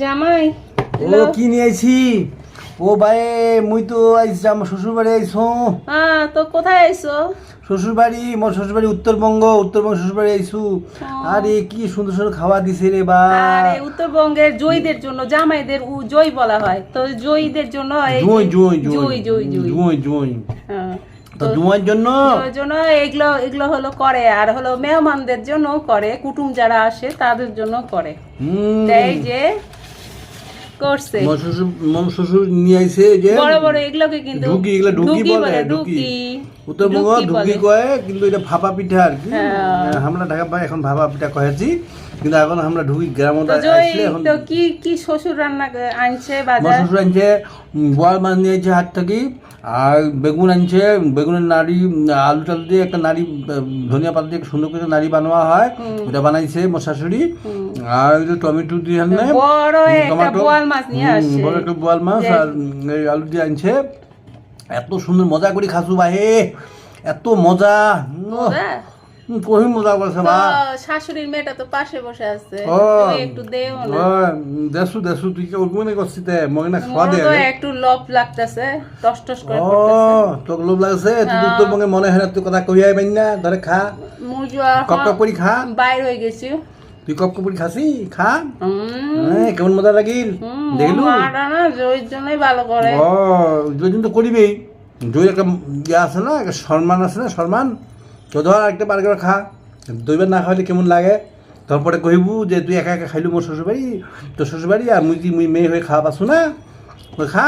জামাই ও কি নিয়ে আইছি ও ভাই মুই তো আইছি আমার শ্বশুর বাড়ি আইছো। হ্যাঁ, তো কোথায় আইছো? শ্বশুর বাড়ি মোর শ্বশুর বাড়ি উত্তরবঙ্গ শ্বশুর বাড়ি আইছু। আরে কি সুন্দর সুন্দর খাওয়া দিছে রে বা। আরে উত্তরবঙ্গের জয়ীদের জন্য জামাইদের জয় বলা হয়, তো জয়ীদের জন্য এই জুঁই জুঁই জয় জয় জয়। জুঁই জুঁই হ্যাঁ, তো জুঁইয়ের জন্য জয়ের জন্য এগুলো এগুলো হলো করে, আর হলো মেহমানদের জন্য করে, কুটুম যারা আসে তাদের জন্য করে। এই যে করছে মোর শ্বশুর নিয়ে আইছে যে বড় বড় এগুলোকে কিন্তু ঢুকি, এগুলা ঢুকি বলে, ঢুকি। উত্তরবঙ্গ ঢুকি কয়, কিন্তু এটা ভাপা পিঠা আর কি। আমরা ঢাকা পাই এখন ভাপা পিঠা কয়েছি, কিন্তু এখন আমরা ঢুকি গ্রামে আসলে এখন। তো কি কি শ্বশুর রান্না আনছে মোর বাজার? শ্বশুর আনছে বোয়াল মাছ নিয়ে আইছে হাট থেকে, আর বেগুন আনছে, বেগুনের নাড়ি আলু টালু দিয়ে একটা নাড়ি, ধনিয়া পাতা দিয়ে সুন্দর করে নাড়ি বানানো হয়, ওটা বানাইছে মোর শাশুড়ি। আর ওই যে টমেটো দিয়ে বড় একটা বোয়াল মাছ নিয়ে আসছে, বড় একটা বোয়াল মাছ আর এই আলু দিয়ে আনছে। এত সুন্দর মজা করে খাসু ভাই, এত মজা কহি মজা করছে বা। শাশুড়ির মেয়েটা তো পাশে বসে আছে, ও একটু দেও না। দেসু দেসু তুই কে ওরকমই করছিস তে মগে না খাওয়া দে। তো একটু লোভ লাগতেছে, টস টস করে ও পড়তেছে। তোকে লোভ লাগছে, তুই তো তোর মগে মনে হয় না তুই কথা কইয়াই বাইন না, ধরে খা মুজুয়া কপ কপ করে খা। বাইর হয়ে গেছি, তুই কপ কপ করে খাসি, খা। কেমন মজা লাগিল দেখলু? মাটা না জয়ের জন্যই ভালো করে। ও জয় তো করিবেই, জয় একটা ইয়ে আছে না, একটা সম্মান আছে না, সম্মান। তো ধর একটা বার্গার খা, দুইবার না খাইলে কেমন লাগে। তারপরে কহিবু যে তুই একা একা খাইলু মোর শ্বশুরবাড়ি, তোর শ্বশুরবাড়ি, আর মুই কি মুই মেয়ে হয়ে খাওয়া পাসু না? খা,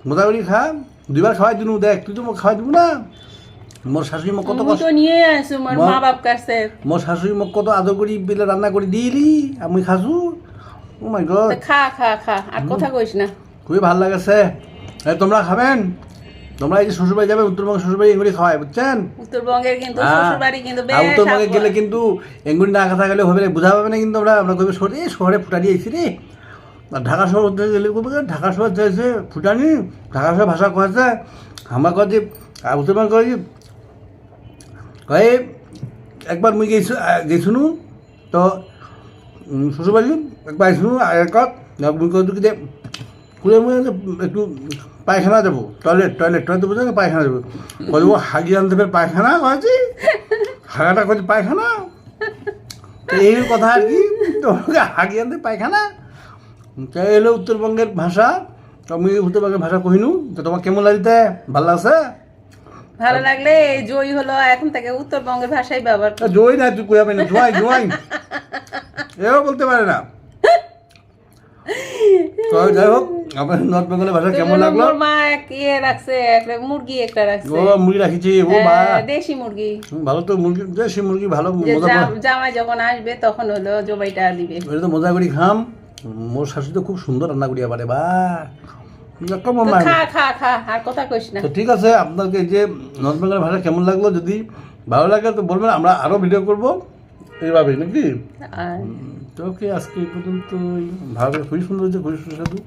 মজা করি খা, দুইবার খাওয়াই দিনু, দেখ তুই তো মোক খাওয়াই দিব না। মোর শাশুড়ি মোক কত তো নিয়ে আসো মোর মা বাপ কাছে। মোর শাশুড়ি মোক কত আদর করি বিলে রান্না করে দিলি, আমি খাসু। ও মাই গড, খা খা খা, আর কথা কইস না। খুবই ভালো লাগেছে। তোমরা খাবেন, তোমরা এই যে শ্বশুরবাড়ি যাবে, উত্তরবঙ্গ শ্বশুরবাড়ি এগুলি খাওয়াই, বুঝছেন? উত্তরবঙ্গের কিন্তু শ্বশুরবাড়ি কিন্তু উত্তরবঙ্গে গেলে কিন্তু এঙ্গুলি না খাতা গেলে হবে, বুঝা পাবে না কিন্তু। আমরা কবে শহরে ফুটানি আইছি রে। আর ঢাকা শহর গেলে কবে ঢাকা শহর যাইছে ফুটানি, ঢাকা শহর ভাষা কয়েছে। আমার কয়ে উত্তরবঙ্গ কয়ে একবার মুই গেছিনু, তো শ্বশুরবাড়ি একবার আইসিনু, একত মুই কত কি যে কুড়ে মুড়ে একটু পায়খানা যাবো, টয়লেট বোঝা না, পায়খানা যাবো। বলবো হাগি আনতে পারে পায়খানা কয়েছি, হাগাটা করছে পায়খানা, তো এই কথা আর কি। তোমাকে হাগি আনতে পায়খানা, তাই এলো উত্তরবঙ্গের ভাষা। তো আমি উত্তরবঙ্গের ভাষা কহিনু, তো তোমার কেমন লাগিতে? ভালো লাগছে? ভালো লাগলে জয় হলো এখন থেকে উত্তরবঙ্গের ভাষাই ব্যবহার করে। জয় না, তুই কইয়াবে না, জয় জয় এও বলতে পারে না। তো যাই হোক, আপনার নর্থ বেঙ্গলের ভাষা কেমন লাগলো? মোর মা এক ইয়ে রাখছে, একটা মুরগি একটা রাখছে। ও মুরগি রাখিছি, ও বা দেশি মুরগি। ভালো তো মুরগি, দেশি মুরগি ভালো মজা। জামাই যখন আসবে তখন হলো জবাইটা দিবে, এটা তো মজা করি খাম। মোর শাশুড়ি তো খুব সুন্দর রান্না করিয়া পারে বা। খা খা খা, আর কথা কইস না। তো ঠিক আছে, আপনাকে যে নর্থ বেঙ্গলের ভাষা কেমন লাগলো, যদি ভালো লাগে তো বলবেন, আমরা আরও ভিডিও করবো এইভাবেই, নাকি? তো কি আজকে এই পর্যন্ত। ভালো, খুবই সুন্দর হয়েছে, খুবই সুস্বাদু,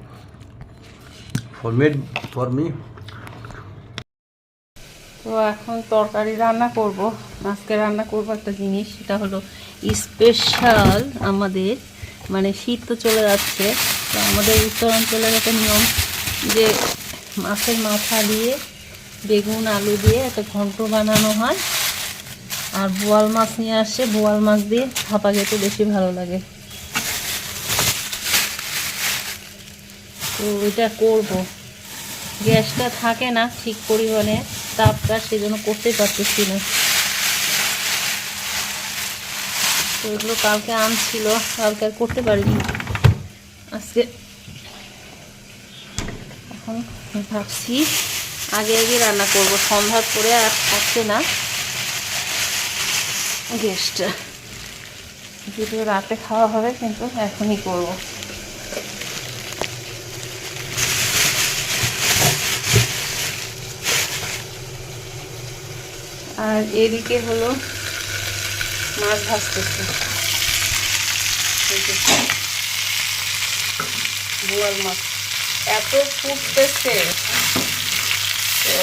ফর মি। তো এখন তরকারি রান্না করব। আজকে রান্না করব একটা জিনিস, সেটা হলো স্পেশাল আমাদের, মানে শীত তো চলে যাচ্ছে, তো আমাদের উত্তরাঞ্চলের একটা নিয়ম যে মাছের মাথা দিয়ে বেগুন আলু দিয়ে একটা ঘন্ট বানানো হয়, আর বোয়াল মাছ নিয়ে আসে, বোয়াল মাছ দিয়ে ভাপা খেতে বেশি ভালো লাগে। তো ওইটা করব, গ্যাসটা থাকে না ঠিক পরিমাণে তাপটা, সেজন্য করতেই পারতেছি না। তো এগুলো কালকে আনছিল, কালকে আর করতে পারিনি, আজকে এখন ভাবছি আগে আগে রান্না করব, সন্ধ্যার পরে আর থাকছে না গ্যাসটা, যদিও রাতে খাওয়া হবে, কিন্তু এখনই করব। আর এদিকে হলো মাছ ভাজতেছে, বোয়াল মাছ এত ফুটতেছে, তো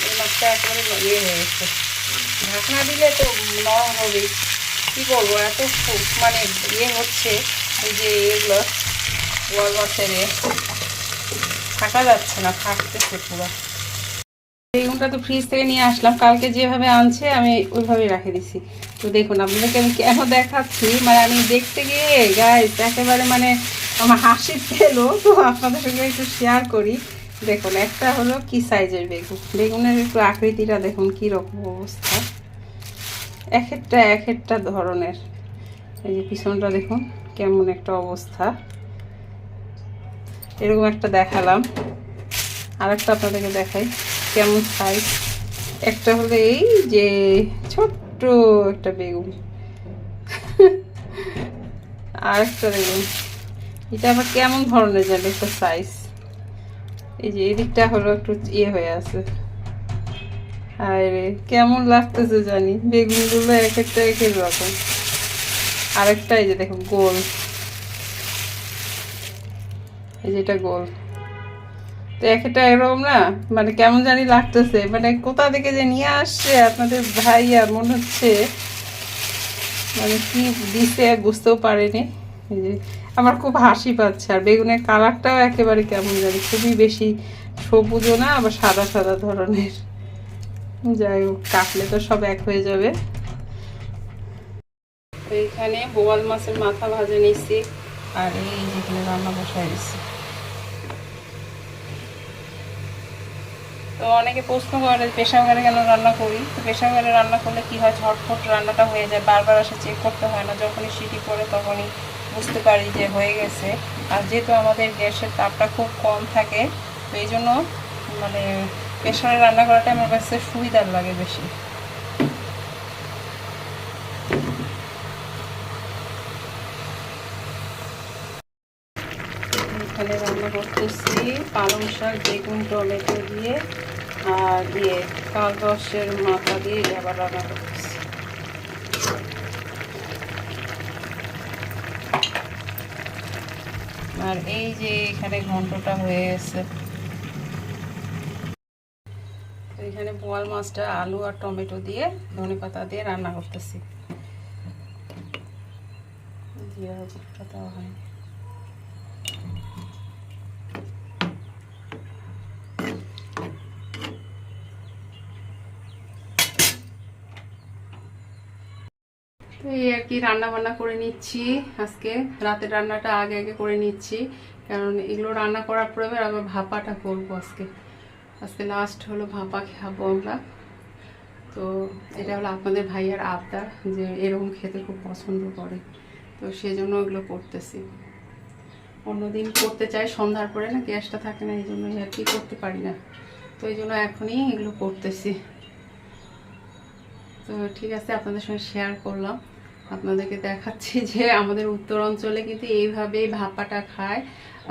এই মাছটা একেবারে ইয়ে হয়ে গেছে, ঢাকনা দিলে তো নরম হবে, কী করবো, এত মানে ইয়ে হচ্ছে, এই যে এগুলো বোয়াল মাছের থাকা যাচ্ছে না, থাকতেছে পুরো। বেগুনটা তো ফ্রিজ থেকে নিয়ে আসলাম, কালকে যেভাবে আনছে আমি ওইভাবেই রেখে দিছি। তো দেখুন আপনাদেরকে আমি কেন দেখাচ্ছি, মানে আমি দেখতে গিয়ে গাইস একেবারে মানে আমার হাসি পেলো, তো আপনাদের সঙ্গে একটু শেয়ার করি। দেখুন একটা হলো কি সাইজের বেগুন, বেগুনের একটু আকৃতিটা দেখুন কি রকম অবস্থা, এক একটা ধরনের। এই যে পিছনটা দেখুন কেমন একটা অবস্থা, এরকম একটা দেখালাম। আরেকটা আপনাদেরকে দেখাই কেমন সাইজ। একটা হলো এই যে ছোট্ট একটা বেগুন, আরেকটা দেখুন এটা আবার কেমন ধরনের জানি একটা সাইজ। এই যে এদিকটা হলো একটু ইয়ে হয়ে আছে, আরে কেমন লাগতেছে জানি, বেগুনগুলো এক একটা এক এক রকম। আরেকটা এই যে দেখুন গোল, এই যেটা গোল, তো এক একটা এরকম না, মানে কেমন জানি লাগতেছে, মানে কোথা থেকে যে নিয়ে আসছে আপনাদের ভাইয়া মনে হচ্ছে মানে কি দিছে বুঝতেও পারেনি। এই যে আমার খুব হাসি পাচ্ছে, আর বেগুনের কালারটাও একেবারে কেমন জানি, খুবই বেশি সবুজও না আবার সাদা সাদা ধরনের। যাই হোক কাটলে তো সব এক হয়ে যাবে। তো এইখানে বোয়াল মাছের মাথা ভাজে নিচ্ছি, আর এই যেখানে রান্না বসাই দিচ্ছি। তো অনেকে প্রশ্ন করে প্রেসার কুকারে কেন রান্না করি, তো প্রেসার কুকারে রান্না করলে কি হয়, ঝটফট রান্নাটা হয়ে যায়, বারবার আসে চেক করতে হয় না, যখনই সিটি পড়ে তখনই বুঝতে পারি যে হয়ে গেছে। আর যেহেতু আমাদের গ্যাসের তাপটা খুব কম থাকে, তো এই জন্য মানে প্রেসারে রান্না করাটা আমার কাছে সুবিধার লাগে বেশি। এখানে রান্না করতেছি পালং শাক, বেগুন, টমেটো দিয়ে আর কালবাউসের মাথা দিয়ে আবার রান্না করতেছি। আর এই যে এখানে ঘন্টটা হয়ে গেছে। এখানে বোয়াল মাছটা আলু আর টমেটো দিয়ে ধনেপাতা দিয়ে রান্না করতেছি। হয় তো এই আর কি রান্না বান্না করে নিচ্ছি, আজকে রাতের রান্নাটা আগে আগে করে নিচ্ছি, কারণ এগুলো রান্না করার পরে আবার ভাপাটা করবো আজকে লাস্ট হলো ভাপা খাবো আমরা। তো এটা হলো আপনাদের ভাইয়ার আবদার যে এরকম খেতে খুব পছন্দ করে, তো সেজন্য এগুলো করতেছি। অন্যদিন করতে চাই সন্ধ্যার পরে না, গ্যাসটা থাকে না, এই জন্যই আর কি করতে পারি না, তো এই জন্য এখনই এগুলো করতেছি। তো ঠিক আছে, আপনাদের সঙ্গে শেয়ার করলাম, আপনাদেরকে দেখাচ্ছি যে আমাদের উত্তর অঞ্চলে কিন্তু এইভাবেই ভাপাটা খায়।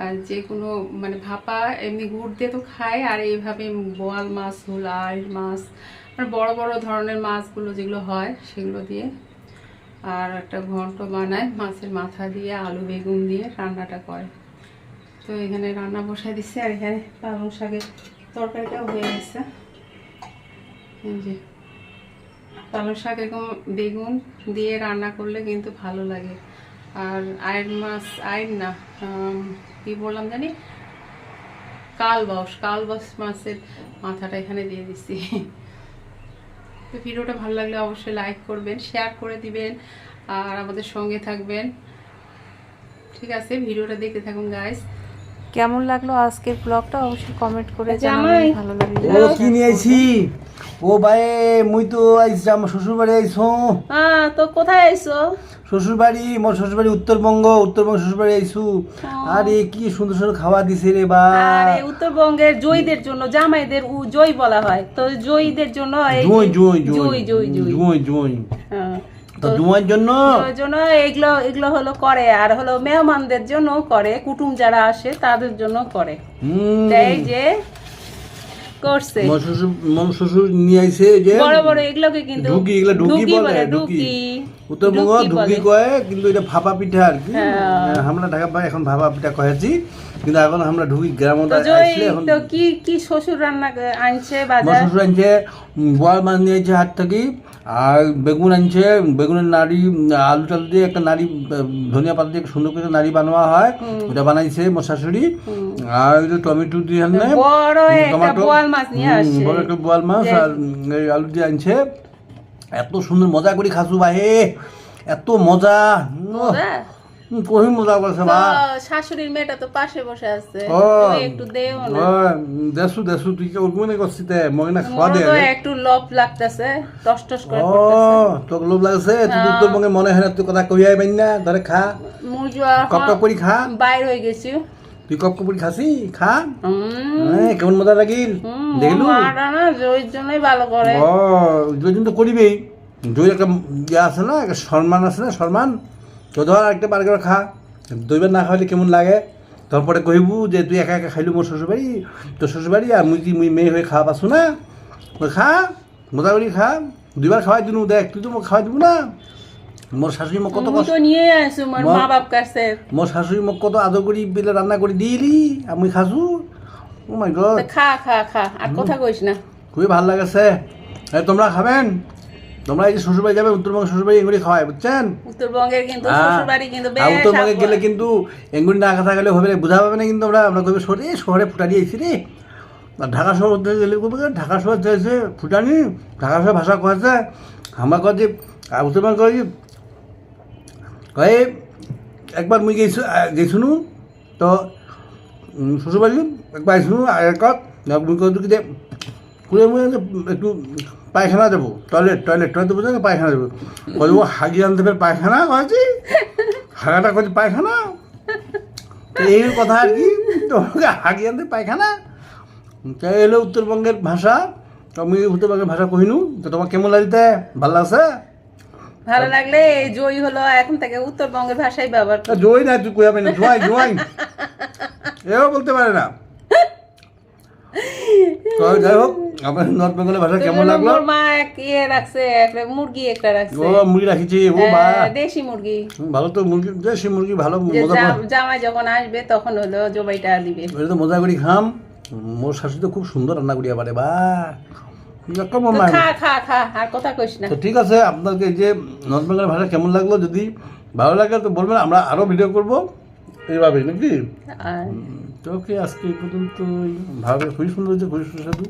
আর যে কোনো মানে ভাপা এমনি গুড় দিয়ে তো খায়, আর এইভাবে বোয়াল মাছ, আইড় মাছ, মানে বড় বড় ধরনের মাছগুলো যেগুলো হয় সেগুলো দিয়ে, আর একটা ঘন্ট বানায় মাছের মাথা দিয়ে আলু বেগুন দিয়ে রান্নাটা করে। তো এখানে রান্না বসাই দিচ্ছে, আর এখানে পালং শাকের তরকারিটাও হয়ে গেছে। এই যে পালং শাক এরকম বেগুন দিয়ে রান্না করলে কিন্তু ভালো লাগে। আর আইড় না কি বললাম জানি, কালবাউস মাছের মাথাটা এখানে দিয়ে দিচ্ছি। তো ভিডিওটা ভালো লাগলে অবশ্যই লাইক করবেন, শেয়ার করে দিবেন, আর আমাদের সঙ্গে থাকবেন। ঠিক আছে, ভিডিওটা দেখতে থাকুন গাইস। কেমন লাগলো আজকের ব্লগটা অবশ্যই কমেন্ট করে জানাবেন, ভালো লাগলে ও কি নিয়ে আইছি, ও ভাই মুই তো আইছি আমার শ্বশুর বাড়ি আইছো। হ্যাঁ, তো কোথায় আইছো? শ্বশুর বাড়ি, মোর শ্বশুর বাড়ি উত্তরবঙ্গ শ্বশুর বাড়ি আইছু। আরে কি সুন্দর সুন্দর খাওয়া দিছে রে বা। আরে উত্তরবঙ্গের জয়ীদের জন্য, জামাইদের জয় বলা হয়, তো জয়ীদের জন্য এই জয় হ্যাঁ, তো জুমার জন্য এগুলো হলো করে, আর হলো মেহমানদের জন্য করে, কুটুম যারা আসে তাদের জন্য করে। এই যে করছে মোর শ্বশুর নিয়ে আইছে যে বড় বড় এগুলোকে কিন্তু ঢুকি বলে, ঢুকি উত্তরবঙ্গ ঢুকি কয়, কিন্তু এটা ভাপা পিঠা আর কি। আমরা ঢাকা পাই এখন ভাপা পিঠা কয়েছি, কিন্তু এখন আমরা ঢুকি গ্রামে আসলে এখন। তো কি শ্বশুর রান্না আনছে মোর বাজার? শ্বশুর আনছে বোয়াল মাছ নিয়ে আইছে হাট থেকে, আর বেগুন আনছে, বেগুনের নাড়ি আলু টালু দিয়ে একটা নাড়ি, ধনিয়া পাতা দিয়ে সুন্দর করে নাড়ি বানানো হয়, ওটা বানাইছে মোর শাশুড়ি। আর ওই যে টমেটো দিয়ে বড় একটা বোয়াল মাছ নিয়ে আসছে, বড় একটা বোয়াল মাছ আর এই আলু দিয়ে আনছে। এত সুন্দর মজা করে খাসু ভাই, এত মজা, কহি মজা করছে বা। শাশুড়ির মেয়েটা তো পাশে বসে আছে, ও একটু দেও না। দেসু দেসু তুই কে ওরকমই করছিস তে মগে না খাওয়া দে। একটু লোভ লাগতেছে, টস টস করে ও তোকে লোভ লাগছে, তুই উত্তরবঙ্গে মনে হয় না তুই কথা কইয়াই বাইন না, ধরে খা কপ কপ করে খা। বাইর হয়ে গেছি, তুই কপ কপ করে খাসি, খা কেমন মজা লাগিল দেখলু। না জয়ের জন্যই ভালো করে। ও জয় কিন্তু করিবেই, জয়ের একটা ইয়ে আছে না, একটা সম্মান আছে না, সম্মান। তো ধর একটা বার্গার খা, দুইবার না খাইলে কেমন লাগে, তারপরে কইবু যে তুই একা একা খাইলু মোর শ্বশুরবাড়ি, তোর শ্বশুরবাড়ি আর মুই মেয়ে হয়ে খাওয়া পাসু না, খা মজা করি খা, দুইবার খাওয়াই দিনু, দেখ তুই তো মোক খাওয়াই দিব না। মোর শাশুড়ি মোক কত কষ্ট নিয়ে আসু মোর মা বাপ কাছে, মোর শাশুড়ি মোক কত আদর করি পেলে রান্না করে দিলি, আমি খাসু। ও মাই গড, খা খা খা, আর কথা কইস না। খুবই ভালো লাগেছে। তোমরা খাবেন, তোমরা এই যে শ্বশুরবাড়ি যাবে, উত্তরবঙ্গ শ্বশুরবাড়ি এগুলি খাওয়াই, বুঝছেন। উত্তরবঙ্গের কিন্তু শ্বশুরবাড়ি কিন্তু উত্তরবঙ্গে গেলে কিন্তু এঙ্গুলি না কথা গেলে হবে, বুঝা পাবে না কিন্তু আমরা কবে শহরে ফুটানি আইছি রে। আর ঢাকা শহর গেলে কবে ঢাকা শহর যাইছে ফুটানি, ঢাকা শহর ভাষা কয়েছে আমার কয়ে উত্তরবঙ্গ কয়ে একবার মুই গেছিনু তো শ্বশুরবাড়ি, একবার আইসিনু আর এক মুই কত কি কুড়ে মুড়ে একটু পায়খানা যাবো, টয়লেট বোঝা পায়খানা যাবো, বলবো হাগি আনতে পারে পায়খানা কয়েছি, হাগাটা কয়েছি পায়খানা, এই কথা আর কি, তোমাকে হাগি আনতে পায়খানা। তাই এলো উত্তরবঙ্গের ভাষা, তো আমি উত্তরবঙ্গের ভাষা কহিনু। তো তোমার কেমন লাগিতে, ভালো লাগছে? ভালো লাগলে জয় হলো, এখন থেকে উত্তরবঙ্গের ভাষাই ব্যবহার কর। জয় না তুই কইয়া না, জোয়াই এও বলতে পারে না। তো যাই হোক, আপনার নর্থ বেঙ্গলের ভাষা কেমন লাগলো? মা এক ইয়ে রাখছে, একটা মুরগি একটা রাখছে। ও মুরগি রাখিছি, ও বা দেশি মুরগি, ভালো তো মুরগি, দেশি মুরগি ভালো মজা। জামাই যখন আসবে তখন হলো জবাইটা দিবে, এটা তো মজা করি খাম। মোর শাশুড়ি তো খুব সুন্দর রান্না করিয়া পারে বা। খা খা খা, আর কথা কইস না। তো ঠিক আছে, আপনাকে এই যে নর্থ বেঙ্গলের ভাষা কেমন লাগলো, যদি ভালো লাগে তো বলবেন, আমরা আরও ভিডিও করবো এইভাবেই নাকি। তো আজকে এই পর্যন্ত, ভালো খুবই সুন্দর হয়েছে, খুবই সুস্বাদু।